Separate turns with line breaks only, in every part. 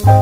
Well,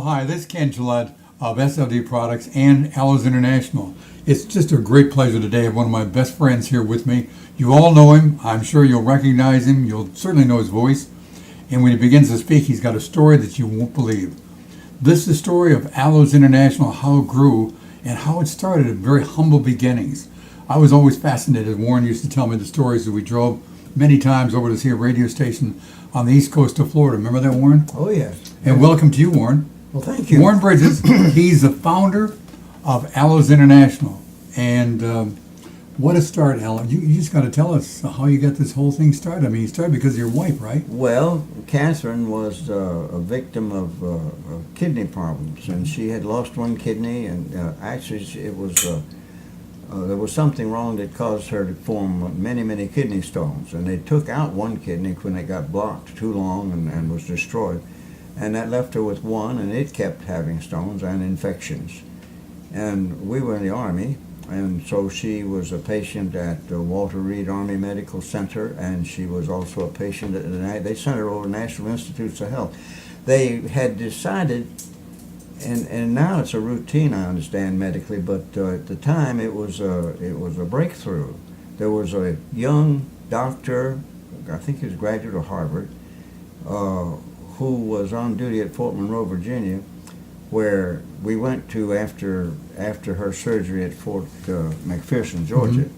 hi, this is Ken Gillette of SLD Products and Aloes International. It's just a great pleasure today to have one of my best friends here with me. You all know him. I'm sure you'll recognize him. You'll certainly know his voice. And when he begins to speak, he's got a story that you won't believe. This is the story of Aloes International, how it grew, and how it started at very humble beginnings. I was always fascinated. Warren used to tell me the stories as we drove many times over to see a radio station on the east coast of Florida. Remember that, Warren?
Oh, yes.
And welcome to you, Warren.
Well, thank you.
Warren Bridges, he's the founder of Aloes International. And what a start, Alan. You just got to tell us how you got this whole thing started. I mean, you started because of your wife, right?
Well, Catherine was a victim of kidney problems, and she had lost one kidney, and actually it was there was something wrong that caused her to form many, many kidney stones, and they took out one kidney when it got blocked too long and was destroyed, and that left her with one, and it kept having stones and infections. And we were in the Army, and so she was a patient at the Walter Reed Army Medical Center, and she was also a patient at they sent her over to National Institutes of Health. They had decided, and now it's a routine, I understand, medically, but at the time it was a breakthrough. There was a young doctor, I think he was a graduate of Harvard, who was on duty at Fort Monroe, Virginia, where we went to after her surgery at Fort McPherson, Georgia,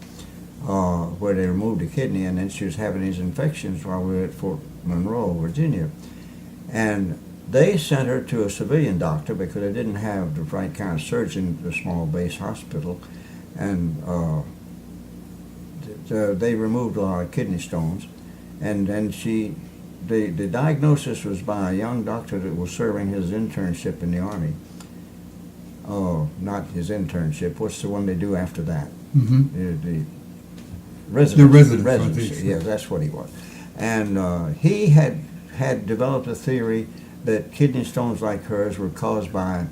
where they removed a kidney, and then she was having these infections while we were at Fort Monroe, Virginia. And they sent her to a civilian doctor because they didn't have the right kind of surgeon at the small base hospital, and they removed a lot of kidney stones, and then the diagnosis was by a young doctor that was serving his internship in the Army. Oh, not his internship. What's the one they do after that? The residency. Yeah, that's what he was. And he had developed a theory that kidney stones like hers were caused by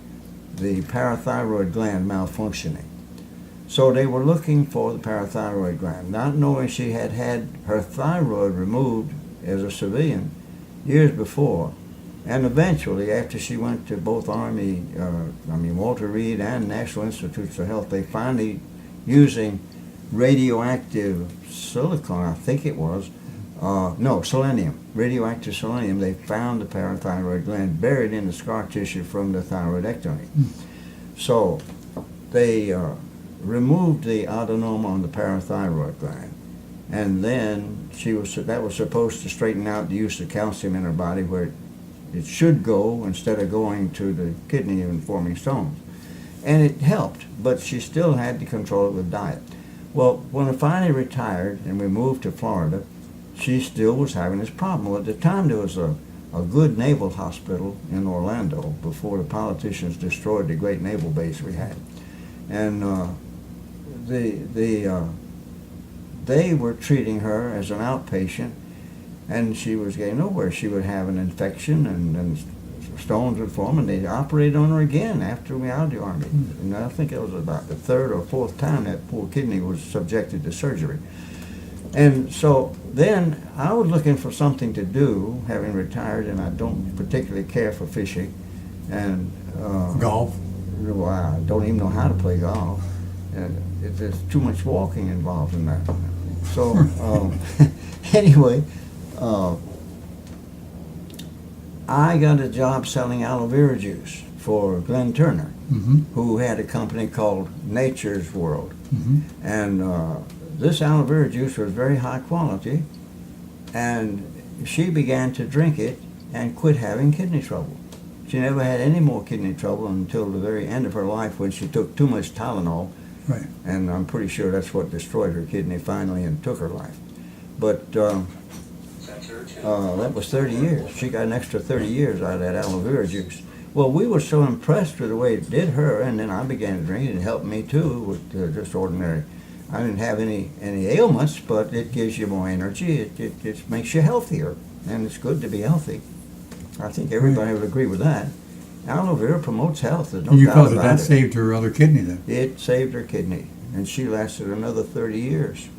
the parathyroid gland malfunctioning. So they were looking for the parathyroid gland, not knowing she had had her thyroid removed as a civilian years before. And eventually, after she went to both Walter Reed and National Institutes of Health, they finally, using radioactive silicon, I think it was, selenium, radioactive selenium, they found the parathyroid gland buried in the scar tissue from the thyroidectomy. So they removed the adenoma on the parathyroid gland, and then that was supposed to straighten out the use of calcium in her body where it should go instead of going to the kidney and forming stones. And it helped, but she still had to control it with diet. Well, when I finally retired and we moved to Florida, she still was having this problem. Well, at the time, there was a good naval hospital in Orlando before the politicians destroyed the great naval base we had. And they were treating her as an outpatient, and she was getting nowhere. She would have an infection, and stones would form, and they operated on her again after we out of the Army. And I think it was about the third or fourth time that poor kidney was subjected to surgery. And so then I was looking for something to do, having retired, and I don't particularly care for fishing. And
golf?
Well, I don't even know how to play golf. And there's too much walking involved in that. So anyway, I got a job selling aloe vera juice for Glenn Turner, who had a company called Nature's World. And this aloe vera juice was very high quality, and she began to drink it and quit having kidney trouble. She never had any more kidney trouble until the very end of her life when she took too much Tylenol.
Right.
And I'm pretty sure that's what destroyed her kidney finally and took her life. But that was 30 years. She got an extra 30 years out of that aloe vera juice. Well, we were so impressed with the way it did her, and then I began to drink it. It helped me too with just ordinary. I didn't have any ailments, but it gives you more energy. It just makes you healthier, and it's good to be healthy. I think everybody would agree with that. Aloe vera promotes health. There's no
You
doubt
felt that
about
that
it.
saved her other kidney then.
It saved her kidney, and she lasted another 30 years.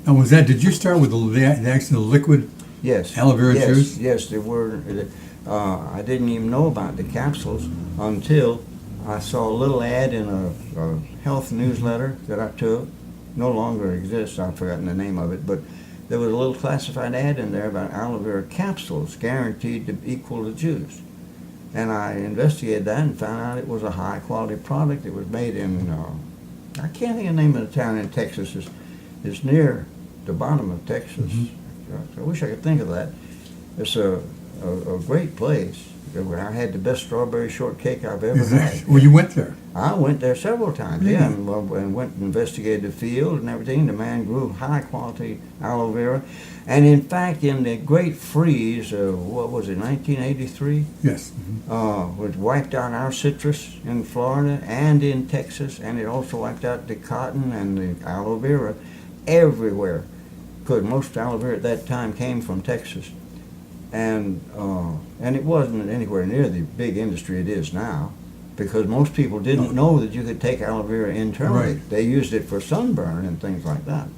Now, did you start with the actual liquid
Yes.
aloe vera
yes,
juice?
Yes, there were. I didn't even know about the capsules until I saw a little ad in a health newsletter that I took. No longer exists. I've forgotten the name of it, but there was a little classified ad in there about aloe vera capsules guaranteed to equal the juice. And I investigated that and found out it was a high quality product. It was made in, I can't think of the name of the town in Texas. It's near the bottom of Texas. I wish I could think of that. It's a great place. I had the best strawberry shortcake I've ever had.
Well, you went there.
I went there several times,
Really?
yeah, and went and investigated the field and everything. The man grew high quality aloe vera. And in fact, in the great freeze of, what was it, 1983?
Yes.
Which wiped out our citrus in Florida and in Texas, and it also wiped out the cotton and the aloe vera everywhere. Because most aloe vera at that time came from Texas. And it wasn't anywhere near the big industry it is now, because most people didn't know that you could take aloe vera internally.
Right.
They used it for sunburn and things like that.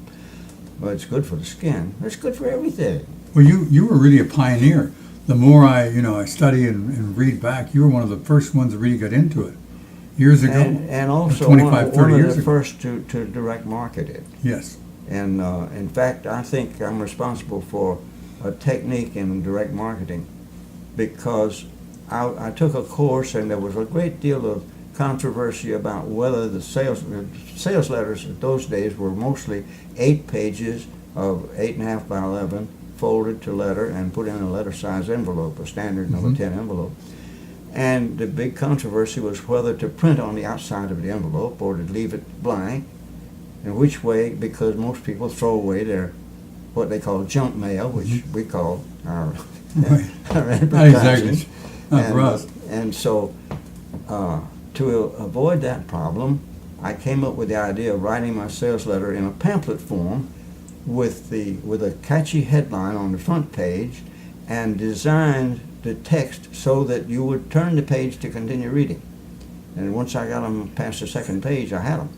But it's good for the skin. It's good for everything.
Well, you were really a pioneer. The more I study and read back, you were one of the first ones that really got into it years ago.
And also
25, 30
one of
years
the
ago.
first to direct market it.
Yes.
And in fact, I think I'm responsible for a technique in direct marketing, because I took a course and there was a great deal of controversy about whether the sales letters at those days were mostly 8 pages of 8.5 by 11 folded to letter and put in a letter size envelope, a standard number 10 envelope. And the big controversy was whether to print on the outside of the envelope or to leave it blank, and which way, because most people throw away their what they call junk mail, which we call our,
Right.
our
Not
advertising.
exactly. Not for us.
And so, to avoid that problem, I came up with the idea of writing my sales letter in a pamphlet form with a catchy headline on the front page, and designed the text so that you would turn the page to continue reading. And once I got them past the second page, I had them.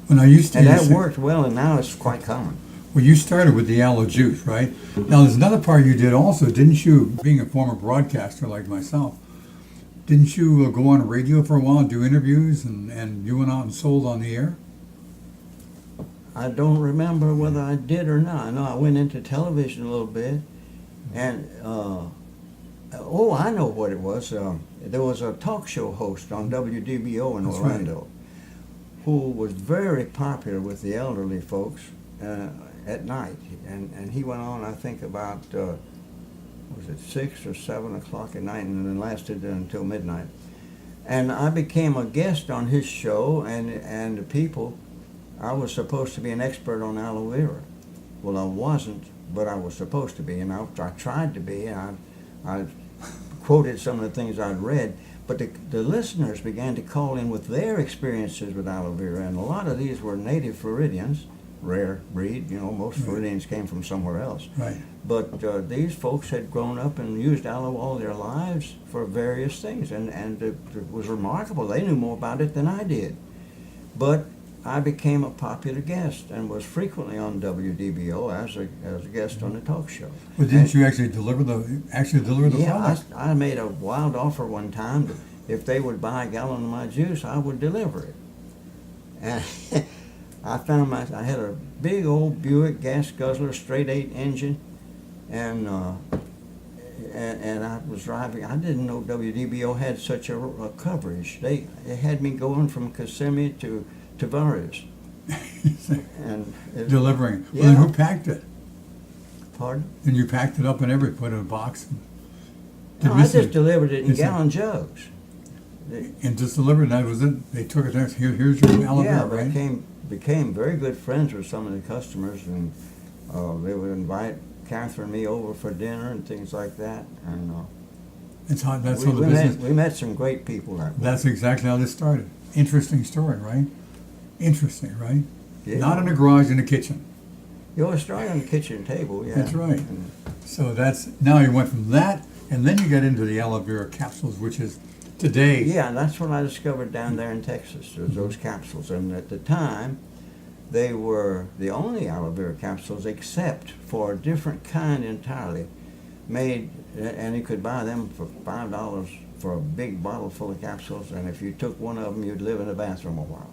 When I used to
And
use
that
it-
worked well, and now it's quite common.
Well, you started with the aloe juice, right? Now, there's another part you did also, didn't you? Being a former broadcaster like myself, didn't you go on radio for a while and do interviews, and you went out and sold on the air?
I don't remember whether I did or not. I know I went into television a little bit, and I know what it was. There was a talk show host on WDBO in
That's right.
Orlando who was very popular with the elderly folks at night, and he went on, I think, about was it 6 or 7 o'clock at night, and then lasted until midnight. And I became a guest on his show, and the people. I was supposed to be an expert on aloe vera. Well, I wasn't, but I was supposed to be, and I tried to be. And I quoted some of the things I'd read, but the listeners began to call in with their experiences with aloe vera, and a lot of these were native Floridians, rare breed. Most Floridians came from somewhere else.
Right.
But these folks had grown up and used aloe all their lives for various things, and it was remarkable. They knew more about it than I did. But I became a popular guest and was frequently on WDBO as a guest on the talk show.
But didn't you actually deliver the
Yeah,
product?
I made a wild offer one time that if they would buy a gallon of my juice, I would deliver it. And I found I had a big old Buick gas guzzler, straight 8 engine, and I was driving. I didn't know WDBO had such a coverage. They had me going from Kissimmee to Tavares. And
Delivering. Well,
Yeah.
then who packed it?
Pardon?
And you packed it up and put it in a box.
No, I just delivered it in
Listen.
gallon jugs.
And just delivered it. That was it. They took it there. Here's your aloe
Yeah,
vera,
I
right?
became very good friends with some of the customers, and they would invite Catherine and me over for dinner and things like that. And
That's how the
we
business.
met some great people that way.
That's exactly how this started. Interesting story, right? Interesting, right?
Yeah.
Not in a garage, in a kitchen.
You always start on the kitchen table, yeah.
That's right.
And
So that's now you went from that, and then you got into the aloe vera capsules, which is today.
yeah, and that's what I discovered down there in Texas, was those capsules. And at the time, they were the only aloe vera capsules except for a different kind entirely, made, and you could buy them for $5 for a big bottle full of capsules, and if you took one of them, you'd live in the bathroom a while.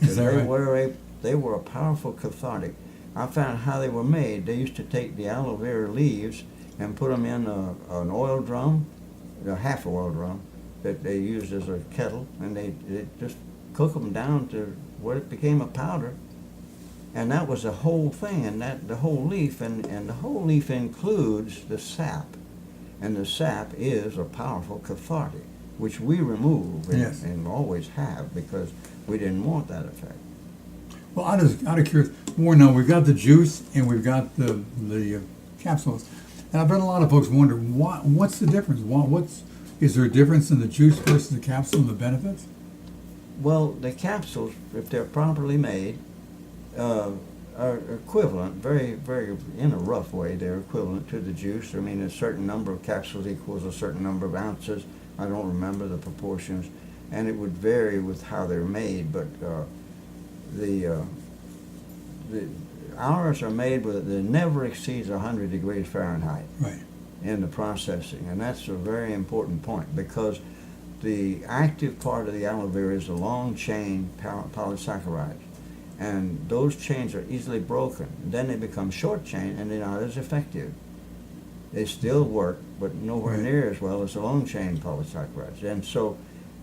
Is that
they
right?
they were a powerful cathartic. I found how they were made. They used to take the aloe vera leaves and put them in an oil drum, a half oil drum, that they used as a kettle, and they just cook them down to where it became a powder. And that was the whole thing, and that the whole leaf, and the whole leaf includes the sap. And the sap is a powerful cathartic, which we remove and,
Yes.
and always have, because we didn't want that effect.
Well, out of curiosity, more now we've got the juice and we've got the capsules, and I've bet a lot of folks wonder what's the difference? Is there a difference in the juice versus the capsule and the benefits?
Well, the capsules, if they're properly made, are equivalent, very, very, in a rough way, they're equivalent to the juice. I mean, a certain number of capsules equals a certain number of ounces. I don't remember the proportions, and it would vary with how they're made, but the ours are made with, that never exceeds 100 degrees Fahrenheit
Right.
in the processing, and that's a very important point, because the active part of the aloe vera is the long chain polysaccharides, and those chains are easily broken. Then they become short chain, and they're not as effective. They still work, but nowhere
Right.
near as well as the long chain polysaccharides. And so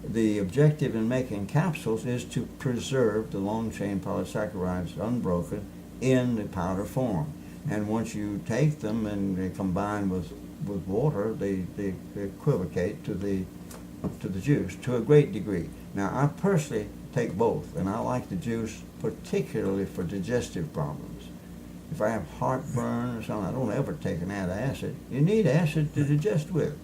the objective in making capsules is to preserve the long chain polysaccharides unbroken in the powder form. And once you take them and they combine with water, they equivocate to the juice to a great degree. Now, I personally take both, and I like the juice particularly for digestive problems. If I have heartburn or something, I don't ever take an antacid. You need acid to digest with.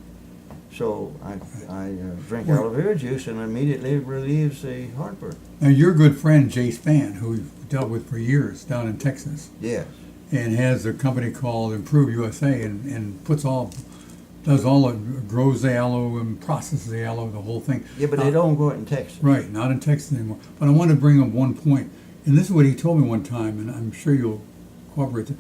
So I drink aloe vera juice, and immediately relieves the heartburn.
Now your good friend Jay Spann, who we've dealt with for years down in Texas,
Yes.
and has a company called Improve USA, and does all it, grows the aloe and processes the aloe, the whole thing.
Yeah, but they don't grow it in Texas.
Right, not in Texas anymore. But I want to bring up one point, and this is what he told me one time, and I'm sure you'll cooperate,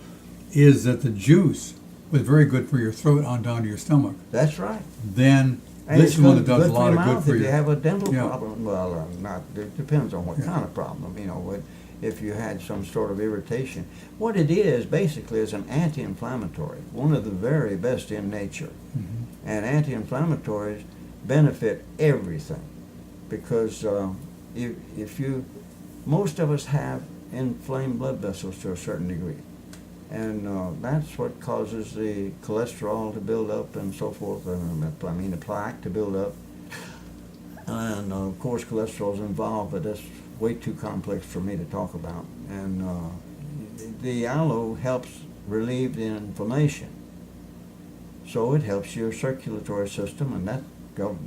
is that the juice was very good for your throat on down to your stomach.
That's right.
Then
And
this
it's
is one
good,
that does
good
a lot
for
of
your
good
mouth
for
if
you.
you have a dental
Yeah.
problem. Well, not. It depends on what
Yeah.
kind of problem. But if you had some sort of irritation, what it is basically is an anti-inflammatory, one of the very best in nature.
Mm-hmm.
And anti-inflammatories benefit everything, because most of us have inflamed blood vessels to a certain degree. And that's what causes the cholesterol to build up and so forth, the plaque to build up. And of course cholesterol is involved, but that's way too complex for me to talk about. And the aloe helps relieve the inflammation. So it helps your circulatory system, and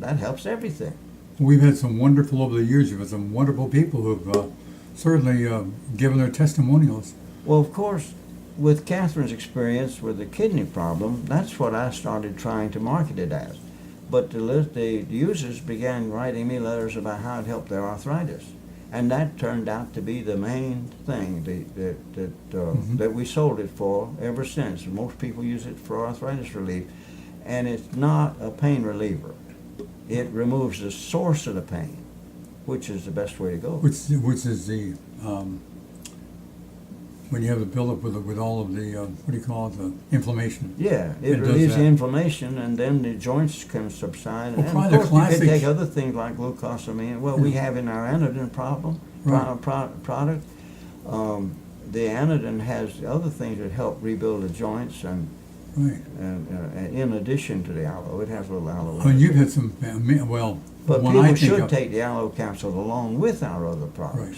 that helps everything.
We've had some wonderful, over the years, you've had some wonderful people who've certainly given their testimonials.
Well, of course, with Catherine's experience with the kidney problem, that's what I started trying to market it as. But the users began writing me letters about how it helped their arthritis. And that turned out to be the main thing that we sold it for ever since. Most people use it for arthritis relief. And it's not a pain reliever. It removes the source of the pain, which is the best way to go.
Which is the when you have the buildup with all of the what do you call it, the inflammation.
Yeah,
It
it
does
relieves
that.
the inflammation, and then the joints can subside.
Well,
And
probably
of
the
course, you can
classic-
take other things like glucosamine. Well, we have in our Anodin product. The Anodin has other things that help rebuild the joints, and
Right.
in addition to the aloe, it has a little aloe.
I mean, you've had some well.
But
one
people
I think
should
of,
take the aloe capsule along with our other products.
Right.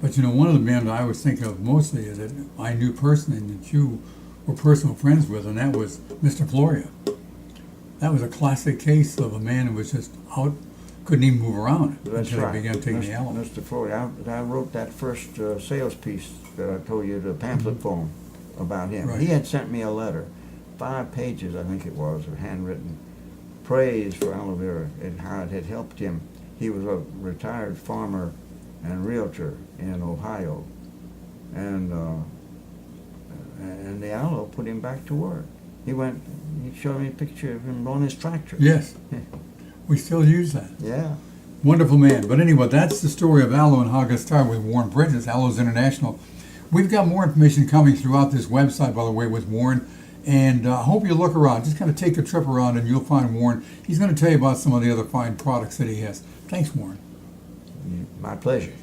But one of the men I always think of mostly that I knew personally and that you were personal friends with, and that was Mr. Floria. That was a classic case of a man who was just out, couldn't even move around
That's
until
right.
he began taking the aloe.
Mr. Floyd, I wrote that first sales piece that I told you, the pamphlet form about him.
Right.
He had sent me a letter, 5 pages I think it was, of handwritten praise for aloe vera and how it had helped him. He was a retired farmer and realtor in Ohio, and the aloe put him back to work. He showed me a picture of him on his tractor.
Yes, we still use that.
Yeah.
Wonderful man. But anyway, that's the story of aloe and how I got started with Warren Bridges, Aloes International. We've got more information coming throughout this website, by the way, with Warren. And I hope you look around. Just kind of take a trip around and you'll find Warren. He's going to tell you about some of the other fine products that he has. Thanks, Warren.
My pleasure.